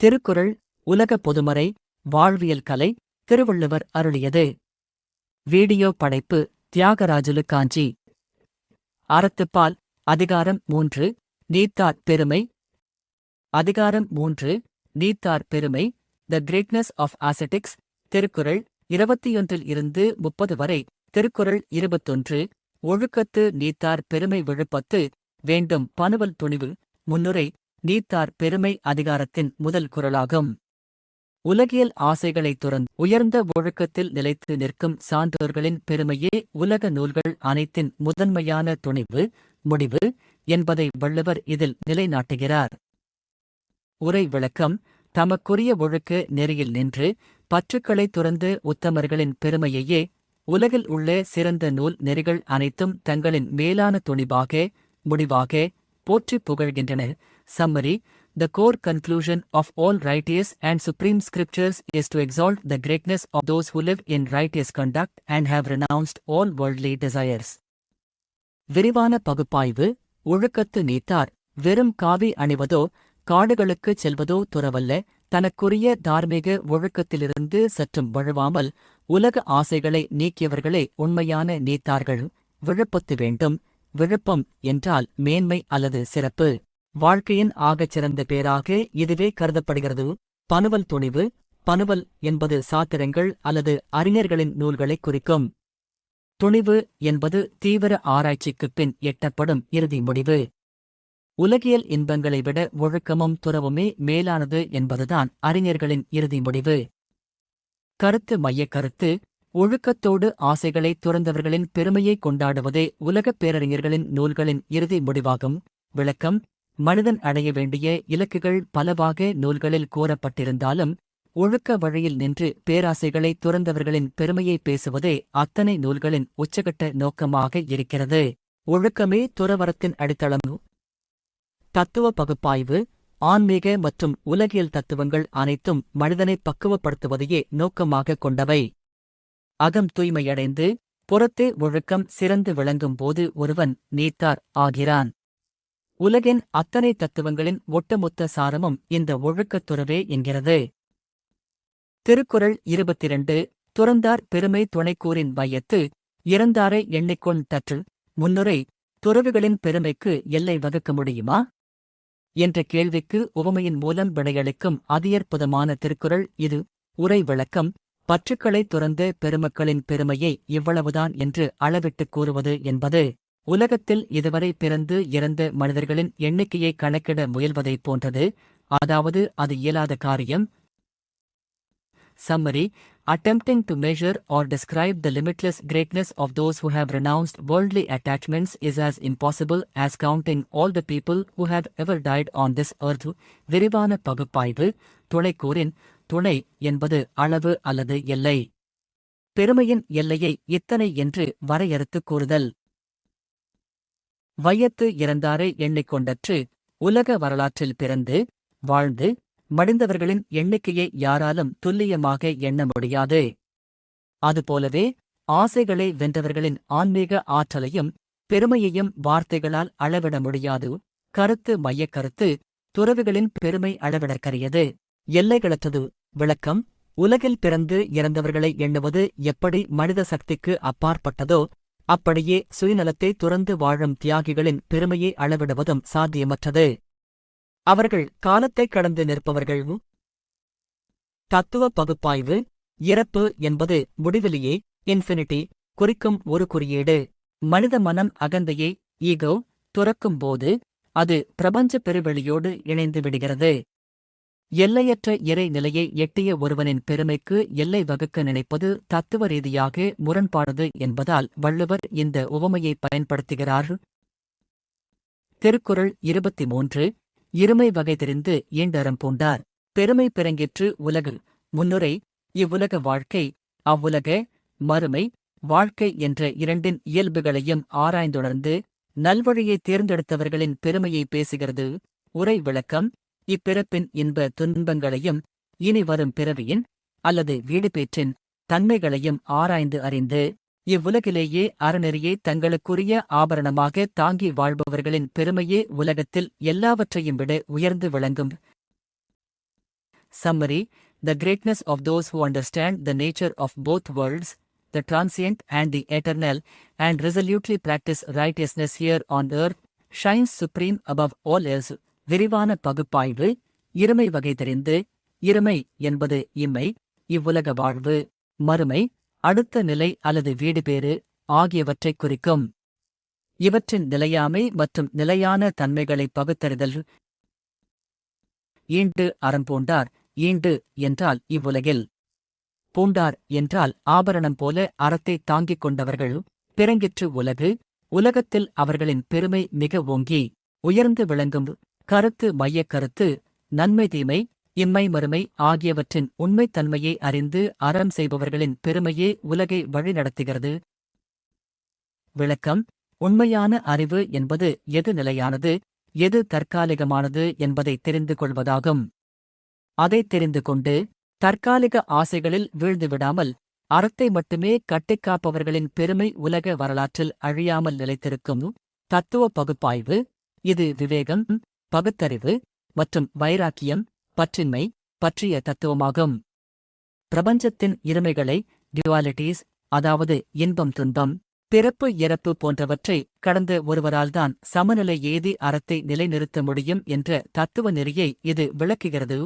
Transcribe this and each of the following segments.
திருக்குறள் உலக பொதுமறை வாழ்வியல் கலை திருவள்ளுவர் அருளியது. வீடியோ படைப்பு தியாகராஜுலு காஞ்சி. அறத்துப்பால் அதிகாரம் 3 நீத்தார் பெருமை. அதிகாரம் 3 நீத்தார் பெருமை. The greatness of ascetics. Thirukkural 21 இருந்து 30 வரை. திருக்குறள் 21 ஒழுக்கத்து நீத்தார் பெருமை விழுப்பத்து வேண்டும் பனுவல் துணிவு. முன்னுரை. நீத்தார் பெருமை அதிகாரத்தின் முதல் குறளாகும். உலகியல் ஆசைகளைத் துறந்து உயர்ந்த ஒழுக்கத்தில் நிலைத்து நிற்கும் சான்றோர்களின் பெருமையே உலக நூல்கள் அனைத்தின் முதன்மையான துணிவு, முடிவு என்பதை வள்ளுவர் இதில் நிலைநாட்டுகிறார். உரை விளக்கம். தமக்குரிய ஒழுக்க நெறியில் நின்று பற்றுக்களைத் துறந்து உத்தமர்களின் பெருமையையே உலகில் உள்ள சிறந்த நூல் நெறிகள் அனைத்தும் தங்களின் மேலான துணிவாக, முடிவாக போற்றிப் புகழ்கின்றன. Summary. The core conclusion of all righteous and supreme scriptures is to exalt the greatness of those who live in righteous conduct and have renounced all worldly desires. விரிவான பகுப்பாய்வு. ஒழுக்கத்து நீத்தார் வெறும் காவி அணிவதோ காடுகளுக்குச் செல்வதோ துறவல்ல, தனக்குரிய தார்மீக ஒழுக்கத்திலிருந்து சற்றும் வழுவாமல் உலக ஆசைகளை நீக்கியவர்களே உண்மையான நீத்தார்கள். விழுப்பத்து வேண்டும். விழுப்பம் என்றால் மேன்மை அல்லது சிறப்பு. வாழ்க்கையின் ஆகச்சிறந்த பேராக இதுவே கருதப்படுகிறது. பனுவல் துணிவு. பனுவல் என்பது சாத்திரங்கள் அல்லது அறிஞர்களின் நூல்களைக் குறிக்கும். துணிவு என்பது தீவிர ஆராய்ச்சிக்குப் பின் எட்டப்படும் இறுதி முடிவு. உலகியல் இன்பங்களை விட ஒழுக்கமும் துறவுமே மேலானது என்பதுதான் அறிஞர்களின் இறுதி முடிவு. கருத்து மையக் கருத்து. ஒழுக்கத்தோடு ஆசைகளைத் துறந்தவர்களின் பெருமையைக் கொண்டாடுவதே உலகப் பேரறிஞர்களின் நூல்களின் இறுதி முடிவாகும். விளக்கம். மனிதன் அடைய வேண்டிய இலக்குகள் பலவாக நூல்களில் கூறப்பட்டிருந்தாலும் ஒழுக்க வழியில் நின்று பேராசைகளைத் துறந்தவர்களின் பெருமையை பேசுவதே அத்தனை நூல்களின் உச்சகட்ட நோக்கமாக இருக்கிறது. ஒழுக்கமே துறவறத்தின் அடித்தளம். தத்துவ பகுப்பாய்வு. ஆன்மீக மற்றும் உலகியல் தத்துவங்கள் அனைத்தும் மனிதனை பக்குவப்படுத்துவதையே நோக்கமாகக் கொண்டவை. அகம் தூய்மையடைந்து புறத்தே ஒழுக்கம் சிறந்து விளங்கும் போது ஒருவன் நீத்தார் ஆகிறான். உலகின் அத்தனை தத்துவங்களின் ஒட்டுமொத்த சாரமும் இந்த ஒழுக்கத் துறவே என்கிறது. திருக்குறள் 22 துறந்தார் பெருமை துணைக்கூறின் வையத்து இறந்தாரை எண்ணிக்கொண் தற்று. முன்னுரை. துறவிகளின் பெருமைக்கு எல்லை வகுக்க முடியுமா என்ற கேள்விக்கு உவமையின் மூலம் விடையளிக்கும் அதியற்புதமான திருக்குறள் இது. உரை விளக்கம். பற்றுக்களைத் துறந்த பெருமக்களின் பெருமையை இவ்வளவுதான் என்று அளவிட்டுக் கூறுவது என்பது உலகத்தில் இதுவரை பிறந்து இறந்த மனிதர்களின் எண்ணிக்கையை கணக்கிட முயல்வதைப் போன்றது. அதாவது அது இயலாத காரியம். Summary. Attempting to measure or describe the limitless greatness of those who have renounced worldly attachments is as impossible as counting all the people who have ever died on this earth. விரிவான பகுப்பாய்வு. துணைக்கூறின். துணை என்பது அளவு அல்லது எல்லை. பெருமையின் எல்லையை இத்தனை என்று வரையறுத்துக் கூறுதல். வையத்து இறந்தாரை எண்ணிக்கொண்டற்று. உலக வரலாற்றில் பிறந்து வாழ்ந்து மடிந்தவர்களின் எண்ணிக்கையை யாராலும் துல்லியமாக எண்ண முடியாது. அதுபோலவே ஆசைகளை வென்றவர்களின் ஆன்மீக ஆற்றலையும் பெருமையையும் வார்த்தைகளால் அளவிட முடியாது. கருத்து மையக் கருத்து. துறவிகளின் பெருமை அளவிடற்கரியது, எல்லைகளற்றது. விளக்கம். உலகில் பிறந்து இறந்தவர்களை எண்ணுவது எப்படி மனித சக்திக்கு அப்பாற்பட்டதோ அப்படியே சுயநலத்தை துறந்து வாழும் தியாகிகளின் பெருமையை அளவிடுவதும் சாத்தியமற்றது. அவர்கள் காலத்தைக் கடந்து நிற்பவர்கள். தத்துவ பகுப்பாய்வு. இறப்பு என்பது முடிவிலியே இன்ஃபினிட்டி குறிக்கும் ஒரு குறியீடு. மனித மனம் அகந்தையை ஈகோ துறக்கும் போது அது பிரபஞ்ச பெருவெளியோடு இணைந்து விடுகிறது. எல்லையற்ற இறை நிலையை எட்டிய ஒருவனின் பெருமைக்கு எல்லை வகுக்க நினைப்பது தத்துவ ரீதியாக முரண்பானது என்பதால் வள்ளுவர் இந்த உவமையை பயன்படுத்துகிறார். திருக்குறள் 23 இருமை வகை தெரிந்து ஈண்டறம் பூண்டார் பெருமை பிறங்கிற்று உலகு. முன்னுரை. இவ்வுலக வாழ்க்கை அவ்வுலக மறுமை வாழ்க்கை என்ற இரண்டின் இயல்புகளையும் ஆராய்ந்துணர்ந்து நல்வழியை தேர்ந்தெடுத்தவர்களின் பெருமையை பேசுகிறது. உரை விளக்கம். இப்பிறப்பின் இன்ப துன்பங்களையும் இனி வரும் பிறவியின் அல்லது வீடுபேற்றின் தன்மைகளையும் ஆராய்ந்து அறிந்து இவ்வுலகிலேயே அறநெறியை தங்களுக்குரிய ஆபரணமாக தாங்கி வாழ்பவர்களின் பெருமையே உலகத்தில் எல்லாவற்றையும் விட உயர்ந்து விளங்கும். Summary: The greatness of those who understand the nature of both worlds, the transient and the eternal, and resolutely practice righteousness here on earth, shines supreme above all else. விரிவான பகுப்பாய்வு. இருமை வகை தெரிந்து. இருமை என்பது இம்மை, இவ்வுலக வாழ்வு, மறுமை, அடுத்த நிலை அல்லது வீடுபேறு ஆகியவற்றைக் குறிக்கும். இவற்றின் நிலையாமை மற்றும் நிலையான தன்மைகளை பகுத்தறிதல். ஈண்டு அறம் பூண்டார். ஈண்டு என்றால் இவ்வுலகில். பூண்டார் என்றால் ஆபரணம் போல அறத்தை தாங்கிக் கொண்டவர்கள். பிறங்கிற்று உலகு. உலகத்தில் அவர்களின் பெருமை மிக ஓங்கி உயர்ந்து விளங்கும். கருத்து மையக் கருத்து. நன்மை தீமை, இம்மை மறுமை ஆகியவற்றின் உண்மைத்தன்மையை அறிந்து அறம் செய்பவர்களின் பெருமையே உலகை வழிநடத்துகிறது. விளக்கம்: உண்மையான அறிவு என்பது எது நிலையானது, எது தற்காலிகமானது என்பதை தெரிந்து கொள்வதாகும். அதைத் தெரிந்து கொண்டு தற்காலிக ஆசைகளில் வீழ்ந்துவிடாமல் அறத்தை மட்டுமே கட்டிக்காப்பவர்களின் பெருமை உலக வரலாற்றில் அழியாமல் நிலைத்திருக்கும். தத்துவ பகுப்பாய்வு. இது விவேகம், பகுத்தறிவு மற்றும் வைராக்கியம், பற்றின்மை பற்றிய தத்துவமாகும். பிரபஞ்சத்தின் இருமைகளை, டியூவாலிட்டிஸ், அதாவது இன்பம் துன்பம், பிறப்பு இறப்பு போன்றவற்றை கடந்த ஒருவரால்தான் சமநிலை ஏதி அறத்தை நிலைநிறுத்த முடியும் என்ற தத்துவ நெறியை இது விளக்குகிறது.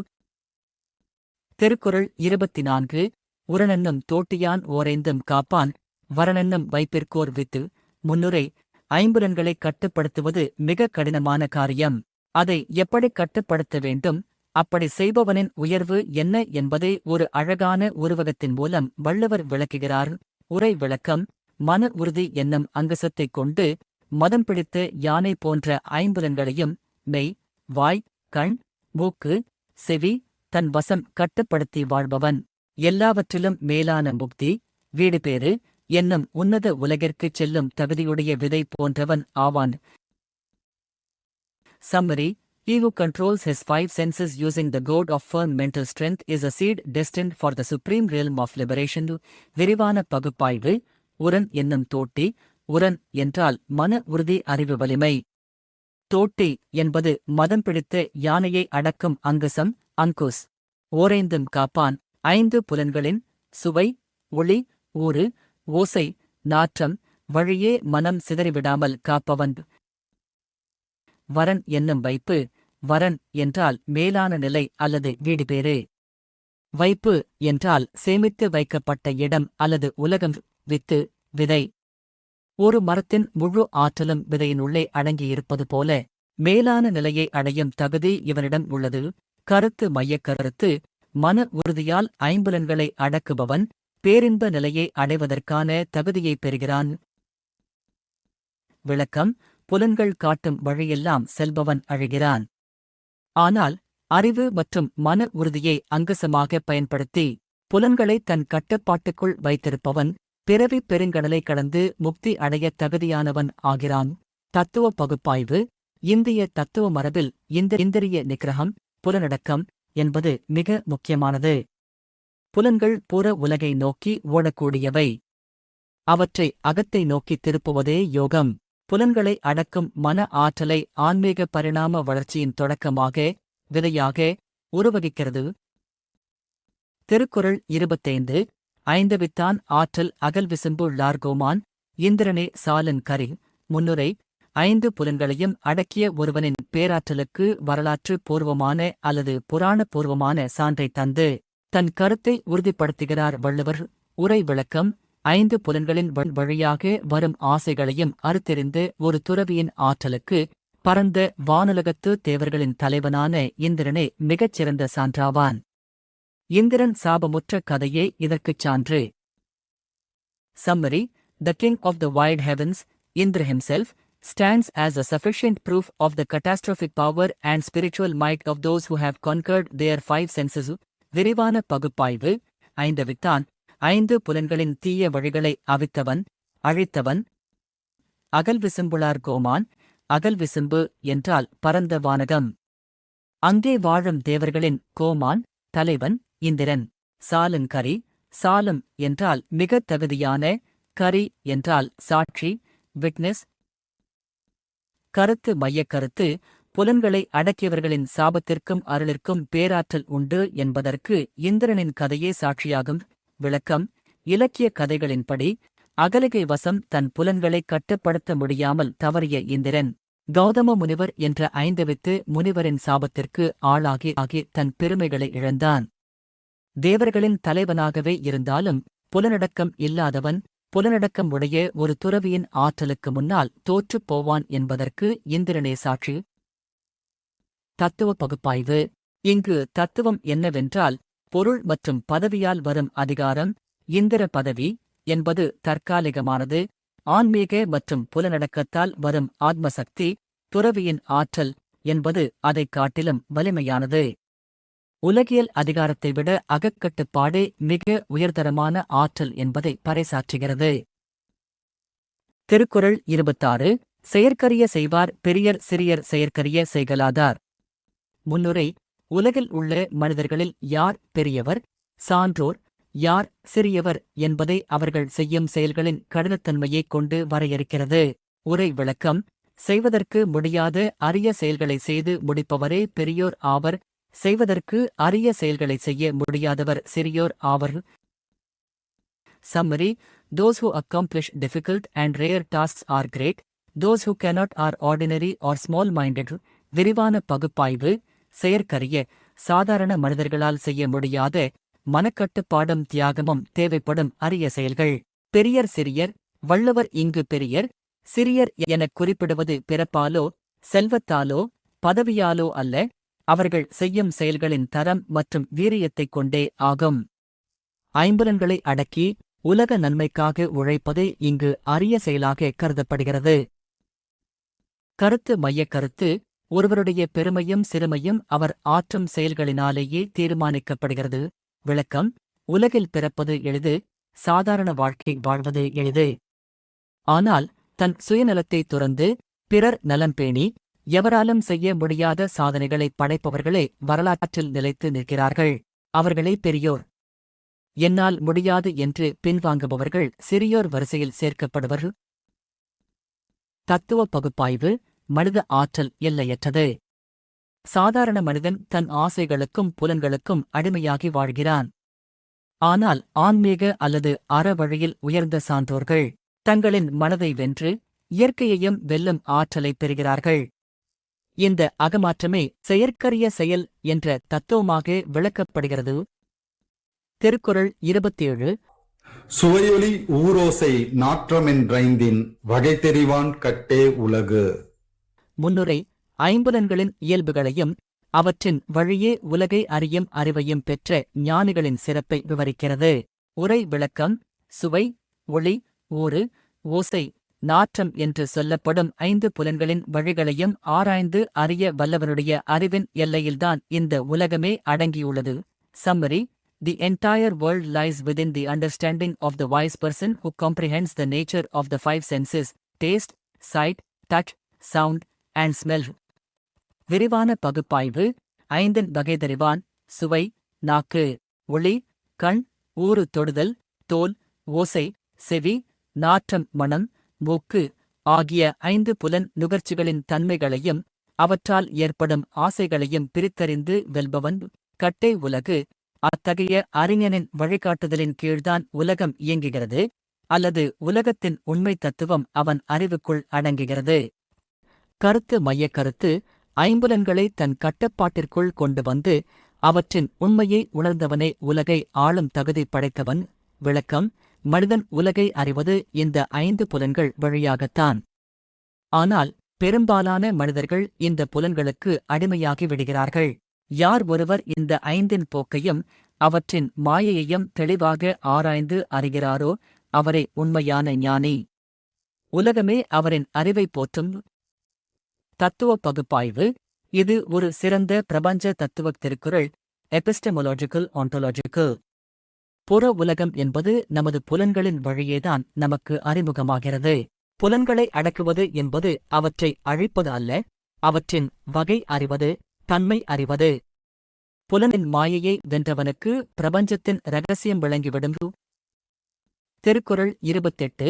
திருக்குறள் 24. உரனென்னும் தோட்டியான் ஓரைந்தும் காப்பான், வரனென்னும் வைப்பிற்கோர் வித்து. முன்னுரை: ஐம்புலன்களைக் கட்டுப்படுத்துவது மிக கடினமான காரியம். அதை எப்படி கட்டுப்படுத்த வேண்டும், அப்படி செய்பவனின் உயர்வு என்ன என்பதை ஒரு அழகான உருவகத்தின் மூலம் வள்ளுவர் விளக்குகிறார். உரை விளக்கம்: மன உறுதி என்னும் அங்கசத்தைக் கொண்டு மதம் பிடித்த யானை போன்ற ஐம்புலன்களையும் மெய், வாய், கண், மூக்கு, செவி தன் வசம் கட்டுப்படுத்தி வாழ்பவன் எல்லாவற்றிலும் மேலான முக்தி, வீடுபேறு என்னும் உன்னத உலகிற்குச் செல்லும் தகுதியுடைய விதை போன்றவன் ஆவான். Summary: He who controls his five senses using the goad of firm mental strength is a seed destined for the supreme realm of liberation. விரிவான பகுப்பாய்வு. உரன் என்னும் தோட்டி. உரன் என்றால் மன உறுதி, அறிவு வலிமை. தோட்டி என்பது மதம் பிடித்த யானையை அடக்கும் அங்குசம், அங்குஸ். ஓரைந்தும் காப்பான். ஐந்து புலன்களின் சுவை, ஒளி, ஊறு, ஓசை, நாற்றம் வழியே மனம் சிதறிவிடாமல் காப்பவன். வரன் என்னும் வைப்பு. வரன் என்றால் மேலான நிலை அல்லது வீடுபேறு. வைப்பு என்றால் சேமித்து வைக்கப்பட்ட இடம் அல்லது உலகம். வித்து, விதை. ஒரு மரத்தின் முழு ஆற்றலும் விதையினுள்ளே அடங்கியிருப்பது போல மேலான நிலையை அடையும் தகுதி இவனிடம் உள்ளது. கருத்து மையக் கருத்து. மன உறுதியால் ஐம்புலன்களை அடக்குபவன் பேரின்ப நிலையை அடைவதற்கான தகுதியைப் பெறுகிறான். விளக்கம்: புலன்கள் காட்டும் வழியெல்லாம் செல்பவன் அழிகிறான். ஆனால் அறிவு மற்றும் மன உறுதியை அங்குசமாக பயன்படுத்தி புலன்களை தன் கட்டுப்பாட்டுக்குள் வைத்திருப்பவன் பிறவிப் பெருங்கடலை கடந்து முக்தி அடைய தகுதியானவன் ஆகிறான். தத்துவ பகுப்பாய்வு. இந்திய தத்துவ மரபில் இந்திரிய நிகிரகம், புலனடக்கம் என்பது மிக முக்கியமானது. புலன்கள் புற உலகை நோக்கி ஓடக்கூடியவை. அவற்றை அகத்தை நோக்கி திருப்புவதே யோகம். புலன்களை அடக்கும் மன ஆற்றலை ஆன்மீக பரிணாம வளர்ச்சியின் தொடக்கமாக, விதையாக உருவகிக்கிறது. திருக்குறள் 25. ஐந்தவித்தான் ஆற்றல் அகல் விசும்பு ளார்கோமான், இந்திரனே சாலன் கரி. முன்னுரை: ஐந்து புலன்களையும் அடக்கிய ஒருவனின் பேராற்றலுக்கு வரலாற்று பூர்வமான அல்லது புராண பூர்வமான சான்றை தந்து தன் கருத்தை உறுதிப்படுத்துகிறார் வள்ளுவர். உரை விளக்கம்: ஐந்து புலன்களின் வழியாக வரும் ஆசைகளையும் அறுத்தெறிந்து ஒரு துறவியின் ஆற்றலுக்கு பரந்த வானுலகத்து தேவர்களின் தலைவனான இந்திரனே மிகச்சிறந்த சான்றாவான். இந்திரன் சாபமுற்ற கதையே இதற்குச் சான்று. Summary: The king of the wide heavens, Indra himself, stands as a sufficient proof of the catastrophic power and spiritual might of those who have conquered their five senses. விரிவான பகுப்பாய்வு. ஐந்தவித்தான். ஐந்து புலன்களின் தீய வழிகளை அவித்தவன், அழித்தவன். அகல் விசும்புளார் கோமான். அகல் விசும்பு என்றால் பரந்த வானகம். அங்கே வாழும் தேவர்களின் கோமான், தலைவன் இந்திரன். சாலன் கரி. சாலம் என்றால் மிகத் தகுதியான, கரி என்றால் சாட்சி, விட்னஸ். கருத்து மையக் கருத்து. புலன்களை அடக்கியவர்களின் சாபத்திற்கும் அருளிற்கும் பேராற்றல் உண்டு என்பதற்கு இந்திரனின் கதையே சாட்சியாகும். விளக்கம்: இலக்கிய கதைகளின்படி அகலிகை வசம் தன் புலன்களை கட்டுப்படுத்த முடியாமல் தவறிய இந்திரன் கௌதம முனிவர் என்ற 5 வித்து முனிவரின் சாபத்திற்கு ஆளாகி தன் பெருமைகளை இழந்தான். தேவர்களின் தலைவனாகவே இருந்தாலும் புலனடக்கம் இல்லாதவன், புலனடக்கம் உடைய ஒரு துறவியின் ஆற்றலுக்கு முன்னால் தோற்றுப் போவான் என்பதற்கு இந்திரனே சாட்சி. தத்துவ பகுப்பாய்வு. இங்கு தத்துவம் என்னவென்றால் பொருள் மற்றும் பதவியால் வரும் அதிகாரம். இந்திர பதவி என்பது தற்காலிகமானது. ஆன்மீக மற்றும் புலனடக்கத்தால் வரும் ஆத்மசக்தி, துறவியின் ஆற்றல் என்பது அதைக் காட்டிலும் வலிமையானது. உலகியல் அதிகாரத்தை விட அகக்கட்டுப்பாடே மிக உயர்தரமான ஆற்றல் என்பதை பறைசாற்றுகிறது. திருக்குறள் 26. செயற்கரிய செய்வார் பெரியர் சிறியர் செயற்கரிய செய்கலாதார். முன்னுரை. உலகில் உள்ள மனிதர்களில் யார் பெரியவர், சான்றோர், யார் சிறியவர் என்பதை அவர்கள் செய்யும் செயல்களின் கடினத்தன்மையைக் கொண்டு வரையறுக்கிறது. உரை விளக்கம்: செய்வதற்கு முடியாத அரிய செயல்களை செய்து முடிப்பவரே பெரியோர் ஆவர். செய்வதற்கு அரிய செயல்களை செய்ய முடியாதவர் சிறியோர் ஆவர். Summary: Those who accomplish difficult and rare tasks are great. Those who cannot are ordinary or small-minded. விரிவான பகுப்பாய்வு. செயற்கரிய, சாதாரண மனிதர்களால் செய்ய முடியாத, மனக்கட்டுப்பாடும் தியாகமும் தேவைப்படும் அரிய செயல்கள். பெரியர் சிறியர். வள்ளுவர் இங்கு பெரியர், சிறியர் எனக் குறிப்பிடுவது பிறப்பாலோ செல்வத்தாலோ பதவியாலோ அல்ல, அவர்கள் செய்யும் செயல்களின் தரம் மற்றும் வீரியத்தைக் கொண்டே ஆகும். ஐம்புலன்களை அடக்கி உலக நன்மைக்காக உழைப்பதே இங்கு அரிய செயலாக கருதப்படுகிறது. கருத்து மையக் கருத்து: ஒருவருடைய பெருமையும் சிறுமையும் அவர் ஆற்றும் செயல்களினாலேயே தீர்மானிக்கப்படுகிறது. விளக்கம்: உலகில் பிறப்பது எளிது, சாதாரண வாழ்க்கை வாழ்வது எளிது. ஆனால் தன் சுயநலத்தை துறந்து பிறர் நலம் பேணி எவராலும் செய்ய முடியாத சாதனைகளை படைப்பவர்களே வரலாற்றில் நிலைத்து நிற்கிறார்கள். அவர்களே பெரியோர். என்னால் முடியாது என்று பின்வாங்குபவர்கள் சிறியோர் வரிசையில் சேர்க்கப்படுவர். தத்துவ பகுப்பாய்வு. மனித ஆற்றல் எல்லையற்றது. சாதாரண மனிதன் தன் ஆசைகளுக்கும் புலன்களுக்கும் அடிமையாகி வாழ்கிறான். ஆனால் ஆன்மீக அல்லது அறவழியில் உயர்ந்த சான்றோர்கள் தங்களின் மனதை வென்று இயற்கையையும் வெல்லும் ஆற்றலை பெறுகிறார்கள். இந்த அகமாற்றமே செயற்கரிய செயல் என்ற தத்துவமாக விளக்கப்படுகிறது. திருக்குறள் 27. சுவையொலி ஊரோசை நாற்றமென்றைந்தின் வகை தெரிவான் கட்டே உலகு. முன்னுரை. ஐம்புலன்களின் இயல்புகளையும் அவற்றின் வழியே உலகை அறியும் அறிவையும் பெற்ற ஞானிகளின் சிறப்பை விவரிக்கிறது. உரை விளக்கம்: சுவை, ஒளி, ஊறு, ஓசை, நாற்றம் என்று சொல்லப்படும் 5 புலன்களின் வழிகளையும் ஆராய்ந்து அறிய வல்லவருடைய அறிவின் எல்லையில்தான் இந்த உலகமே அடங்கியுள்ளது. Summary: The entire world lies within the understanding of the wise person who comprehends the nature of the 5 senses: taste, sight, touch, sound and smell. விரிவான பகுப்பாய்வு. 5 வகைதறிவான். சுவை, நாக்கு; ஒளி, கண்; ஊறு, தொடுதல்; தோல், ஓசை, செவி; நாற்றம், மணம்; மூக்கு ஆகிய 5 புலன் நுகர்ச்சிகளின் தன்மைகளையும் அவற்றால் ஏற்படும் ஆசைகளையும் பிரித்தறிந்து வெல்பவன் கட்டை உலகு. அத்தகைய அறிஞனின் வழிகாட்டுதலின் கீழ்தான் உலகம் இயங்குகிறது, அல்லது உலகத்தின் உண்மை தத்துவம் அவன் அறிவுக்குள் அடங்குகிறது. கருத்து மையக் கருத்து: ஐம்புலன்களை தன் கட்டுப்பாட்டிற்குள் கொண்டு வந்து அவற்றின் உண்மையை உணர்ந்தவனே உலகை ஆளும் தகுதி படைத்தவன். விளக்கம்: மனிதன் உலகை அறிவது இந்த 5 புலன்கள் வழியாகத்தான். ஆனால் பெரும்பாலான மனிதர்கள் இந்த புலன்களுக்கு அடிமையாகி விடுகிறார்கள். யார் ஒருவர் இந்த 5 போக்கையும் அவற்றின் மாயையையும் தெளிவாக ஆராய்ந்து அறிகிறாரோ அவரே உண்மையான ஞானி. உலகமே அவரின் அறிவை போற்றும். தத்துவ பகுப்பாய்வு. இது ஒரு சிறந்த பிரபஞ்ச தத்துவத் திருக்குறள். எபிஸ்டெமோலாஜிக்கல் ஆன்டோலாஜிக்கல். புற உலகம் என்பது நமது புலன்களின் வழியேதான் நமக்கு அறிமுகமாகிறது. புலன்களை அடக்குவது என்பது அவற்றை அழிப்பது அல்ல, அவற்றின் வகை அறிவது, தன்மை அறிவது. புலனின் மாயையை வென்றவனுக்கு பிரபஞ்சத்தின் இரகசியம் விளங்கிவிடும். திருக்குறள் 28.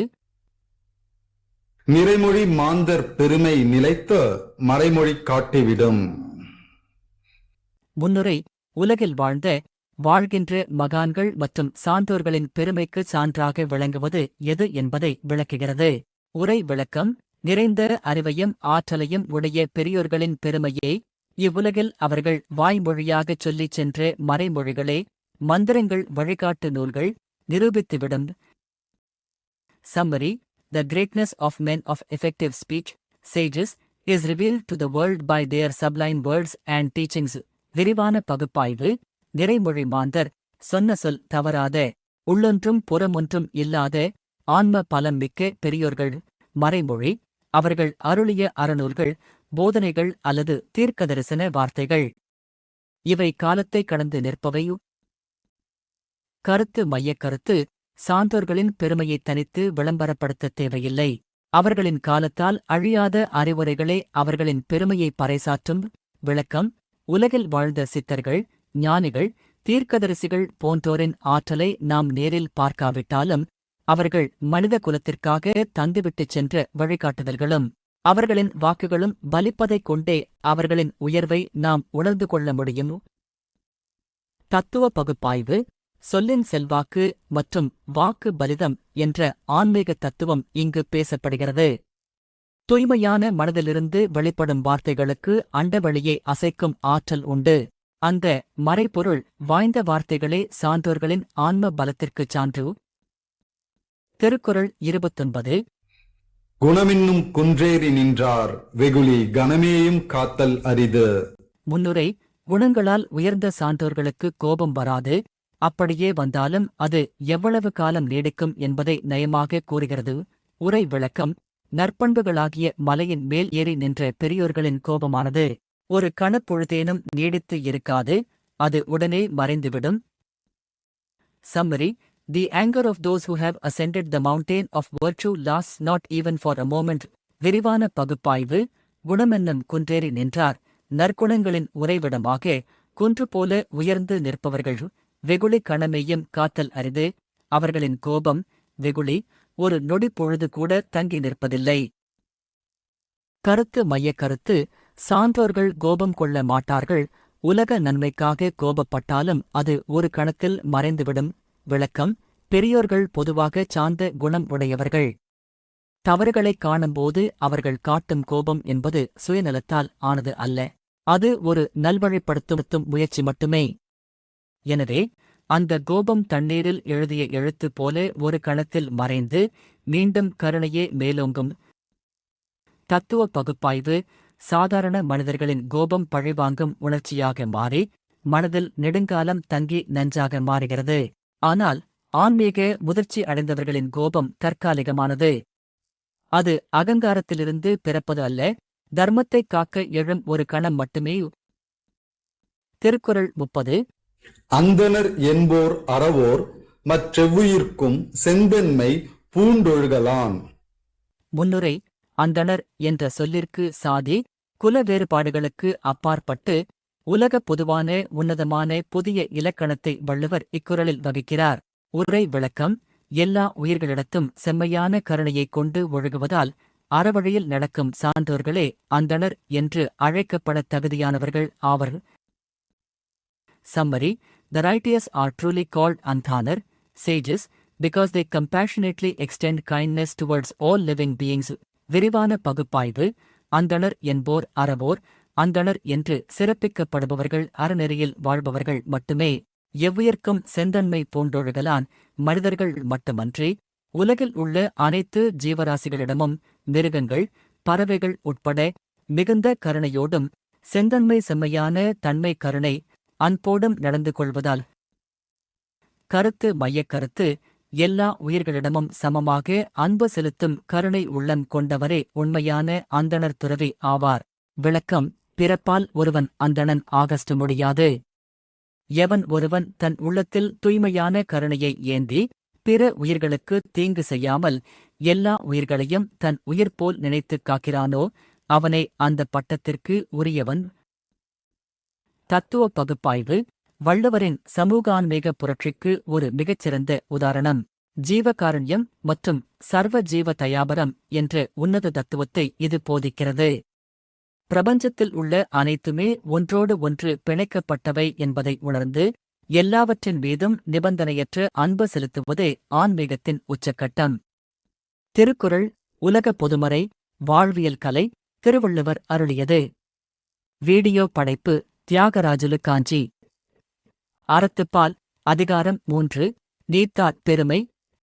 நிறைமொழி மாந்தர் பெருமை நிலைத்த மறைமொழி காட்டிவிடும். முன்னுரை உலகில் வாழ்கின்ற மகான்கள் மற்றும் சான்றோர்களின் பெருமைக்கு சான்றாக விளங்குவது எது என்பதை விளக்குகிறது. உரை விளக்கம் நிறைந்த அறிவையும் ஆற்றலையும் உடைய பெரியோர்களின் பெருமையை இவ்வுலகில் அவர்கள் வாய்மொழியாகச் சொல்லிச் சென்ற மறைமொழிகளே மந்திரங்கள் வழிகாட்டு நூல்கள் நிரூபித்துவிடும். Summary: The greatness of men of effective speech, sages, is revealed to the world by their sublime words and teachings. விரிவான பகுப்பாய்வு நிறைமொழி மாந்தர் சொன்ன சொல் தவறாத உள்ளொன்றும் புறமொன்றும் இல்லாத ஆன்ம பலம் மிக்க பெரியோர்கள். மறைமொழி அவர்கள் அருளிய அறநூல்கள், போதனைகள் அல்லது தீர்க்கதரிசன வார்த்தைகள். இவை காலத்தை கடந்து நிற்பவை. கருத்து மையக்கருத்து சான்றோர்களின் பெருமையை தனித்து விளம்பரப்படுத்த தேவையில்லை. அவர்களின் காலத்தால் அழியாத அறிவுரைகளே அவர்களின் பெருமையை பறைசாற்றும். விளக்கம் உலகில் வாழ்ந்த சித்தர்கள், ஞானிகள், தீர்க்கதரிசிகள் போன்றோரின் ஆற்றலை நாம் நேரில் பார்க்காவிட்டாலும் அவர்கள் மனித குலத்திற்காக தந்துவிட்டுச் சென்ற வழிகாட்டுதல்களும் அவர்களின் வாக்குகளும் பலிப்பதைக் கொண்டே அவர்களின் உயர்வை நாம் உணர்ந்து கொள்ள முடியும். தத்துவ பகுப்பாய்வு சொல்லின் செல்வாக்கு மற்றும் வாக்கு பலிதம் என்ற ஆன்மீக தத்துவம் இங்கு பேசப்படுகிறது. தூய்மையான மனதிலிருந்து வெளிப்படும் வார்த்தைகளுக்கு அண்டவெளியை அசைக்கும் ஆற்றல் உண்டு. அந்த மறைபொருள் வாய்ந்த வார்த்தைகளே சான்றோர்களின் ஆன்ம பலத்திற்குச் சான்று. திருக்குறள் 29. குணமின்னும் குன்றேறி நின்றார் வெகுளி கணமேயும் காத்தல் அரிது. முன்னுரை குணங்களால் உயர்ந்த சான்றோர்களுக்கு கோபம் வராது. அப்படியே வந்தாலும் அது எவ்வளவு காலம் நீடிக்கும் என்பதை நயமாக கூறுகிறது. உரை விளக்கம் நற்பண்புகளாகிய மலையின் மேல் ஏறி நின்ற பெரியோர்களின் கோபமானது ஒரு கணப்பொழுதேனும் நீடித்து இருக்காது, அது உடனே மறைந்துவிடும். Summary: The anger of those who have ascended the mountain of virtue lasts not even for a moment. விரிவான பகுப்பாய்வு குணமென்னும் குன்றேறி நின்றார் நற்குணங்களின் உறைவிடமாக குன்று போல உயர்ந்து நிற்பவர்கள் வெகுளி கணமேயும் காத்தல் அரிது. அவர்களின் கோபம் வெகுளி ஒரு நொடி பொழுது கூட தங்கி நிற்பதில்லை. கருத்து மையக்கருத்து சான்றோர்கள் கோபம் கொள்ள மாட்டார்கள். உலக நன்மைக்காக கோபப்பட்டாலும் அது ஒரு கணத்தில் மறைந்துவிடும். விளக்கம் பெரியோர்கள் பொதுவாக சார்ந்த குணம் உடையவர்கள். தவறுகளைக் காணும்போது அவர்கள் காட்டும் கோபம் என்பது சுயநலத்தால் ஆனது அல்ல, அது ஒரு நல்வழிப்படுத்தும் முயற்சி மட்டுமே. எனவே அந்த கோபம் தண்ணீரில் எழுதிய எழுத்து போல ஒரு கணத்தில் மறைந்து மீண்டும் கருணையே மேலோங்கும். தத்துவ பகுப்பாய்வு சாதாரண மனிதர்களின் கோபம் பழிவாங்கும் உணர்ச்சியாக மாறி மனதில் நெடுங்காலம் தங்கி நஞ்சாக மாறுகிறது. ஆனால் ஆன்மீக முதிர்ச்சி அடைந்தவர்களின் கோபம் தற்காலிகமானது. அது அகங்காரத்திலிருந்து பிறப்பது அல்ல, தர்மத்தைக் காக்க எழும் ஒரு கணம் மட்டுமே. திருக்குறள் 30. அந்தணர் என்போர் அறவோர் மற்றெவ்வுயிர்க்கும் செந்தன்மை பூண்டொழுகலான். முன்னுரை அந்தணர் என்ற சொல்லிற்கு சாதி குல வேறுபாடுகளுக்கு அப்பாற்பட்டு உலக பொதுவான உன்னதமான புதிய இலக்கணத்தை வள்ளுவர் இக்குறளில் வகிக்கிறார். உரை விளக்கம் எல்லா உயிர்களிடத்தும் செம்மையான கருணையைக் கொண்டு ஒழுகுவதால் அறவழியில் நடக்கும் சான்றோர்களே அந்தணர் என்று அழைக்கப்படத் தகுதியானவர்கள் ஆவர். Summary: The righteous are truly called Anthanar, sages, because they compassionately extend kindness towards all living beings. விரிவான பகுப்பாய்வு அந்தணர் என்போர் அறவோர். அந்தணர் என்று சிறப்பிக்கப்படுபவர்கள் அறநெறியில் வாழ்பவர்கள் மட்டுமே. எவ்வுயிர்க்கும் செந்தன்மை பூண்டொழுகலான் மனிதர்கள் மட்டுமன்றி உலகில் உள்ள அனைத்து ஜீவராசிகளிடமும் மிருகங்கள், பறவைகள் உட்பட மிகுந்த கருணையோடும் செந்தன்மை செம்மையான தன்மை கருணை அன்போடும் நடந்து கொள்வதால். கருத்து மையக்கருத்து எல்லா உயிர்களிடமும் சமமாக அன்பு செலுத்தும் கருணை உள்ளம் கொண்டவரே உண்மையான அந்தணர் துறவி ஆவார். விளக்கம் பிறப்பால் ஒருவன் அந்தணன் ஆகஸ்ட் முடியாது. எவன் ஒருவன் தன் உள்ளத்தில் தூய்மையான கருணையை ஏந்தி பிற உயிர்களுக்கு தீங்கு செய்யாமல் எல்லா உயிர்களையும் தன் உயிர் போல் நினைத்துக் காக்கிறானோ அவனே அந்த பட்டத்திற்கு உரியவன். தத்துவ பகுப்பாய்வு வள்ளுவரின் சமூகான்மீக புரட்சிக்கு ஒரு மிகச்சிறந்த உதாரணம். ஜீவகாருண்யம் மற்றும் சர்வ ஜீவ தயாபரம் என்ற உன்னத தத்துவத்தை இது போதிக்கிறது. பிரபஞ்சத்தில் உள்ள அனைத்துமே ஒன்றோடு ஒன்று பிணைக்கப்பட்டவை என்பதை உணர்ந்து எல்லாவற்றின் மீதும் நிபந்தனையற்ற அன்பு செலுத்துவதே ஆன்மீகத்தின் உச்சக்கட்டம். திருக்குறள், உலக பொதுமறை, வாழ்வியல் கலை, திருவள்ளுவர் அருளியது. வீடியோ படைப்பு தியாகராஜுலு காஞ்சி. அறத்துப்பால், அதிகாரம் 3, நீத்தார் பெருமை,